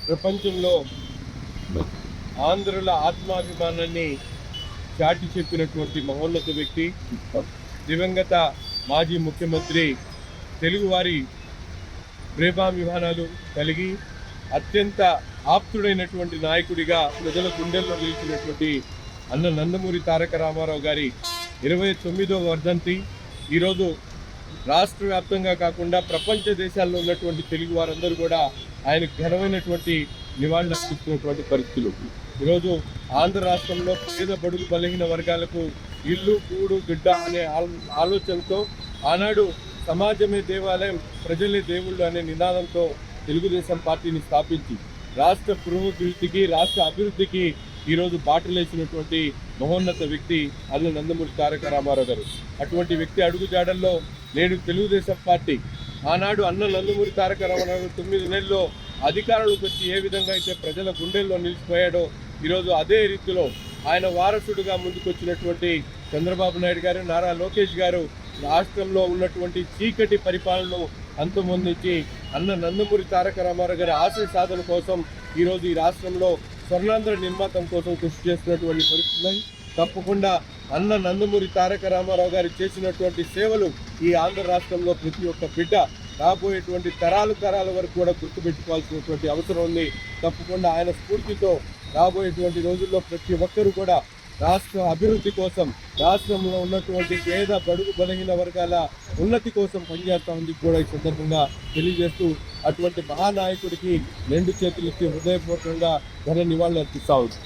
ప్రపంచంలో ఆంధ్రుల ఆత్మాభిమానాన్ని చాటి చెప్పినటువంటి మహోన్నత వ్యక్తి, దివంగత మాజీ ముఖ్యమంత్రి, తెలుగువారి ప్రేమాభిమానాలు కలిగి అత్యంత ఆప్తుడైనటువంటి నాయకుడిగా ప్రజల గుండెల్లో నిలిచినటువంటి అన్న నందమూరి తారక రామారావు గారి 29వ వర్ధంతి ఈరోజు రాష్ట్ర వ్యాప్తంగా కాకుండా ప్రపంచ దేశాల్లో ఉన్నటువంటి తెలుగు వారందరూ కూడా ఆయనకు ఘనమైనటువంటి నివాళులు అర్పిస్తున్నటువంటి పరిస్థితులు. ఈరోజు ఆంధ్ర రాష్ట్రంలో పేద బడుగు బలహీన వర్గాలకు ఇల్లు కూడు గిడ్డ అనే ఆలోచనతో ఆనాడు సమాజమే దేవాలయం ప్రజలే దేవుళ్ళు అనే నినాదంతో తెలుగుదేశం పార్టీని స్థాపించి రాష్ట్ర పురోభివృద్ధికి రాష్ట్ర అభివృద్ధికి ఈరోజు బాటలేసినటువంటి మహోన్నత వ్యక్తి అన్న నందమూరి తారక రామారావు గారు. అటువంటి వ్యక్తి అడుగుజాడల్లో నేడు తెలుగుదేశం పార్టీ ఆనాడు అన్న నందమూరి తారక రామారావు 9 నెలల్లో అధికారంలోకి వచ్చి ఏ విధంగా అయితే ప్రజల గుండెల్లో నిలిచిపోయాడో ఈరోజు అదే రీతిలో ఆయన వారసుడుగా ముందుకొచ్చినటువంటి చంద్రబాబు నాయుడు గారు, నారా లోకేష్ గారు రాష్ట్రంలో ఉన్నటువంటి చీకటి పరిపాలనను అంతమొందించి అన్న నందమూరి తారక రామారావు గారి ఆశయ సాధన కోసం ఈరోజు ఈ రాష్ట్రంలో స్వర్ణాంధ్ర నిర్మాతం కోసం కృషి చేస్తున్నటువంటి పరిస్థితులు. తప్పకుండా అన్న నందమూరి తారక రామారావు గారు చేసినటువంటి సేవలు ఈ ఆంధ్ర రాష్ట్రంలో ప్రతి ఒక్క బిడ్డ రాబోయేటువంటి తరాల వరకు కూడా గుర్తుపెట్టుకోవాల్సినటువంటి అవసరం ఉంది. తప్పకుండా ఆయన స్ఫూర్తితో రాబోయేటువంటి రోజుల్లో ప్రతి ఒక్కరూ కూడా రాష్ట్ర అభివృద్ధి కోసం, రాష్ట్రంలో ఉన్నటువంటి పేద బడుగు బలహీన వర్గాల ఉన్నతి కోసం పనిచేస్తామని కూడా ఈ సందర్భంగా తెలియజేస్తూ అటువంటి మహానాయకుడికి 2 చేతులు ఇచ్చి హృదయపూర్వకంగా ఘన నివాళులు అర్పిస్తా ఉంది.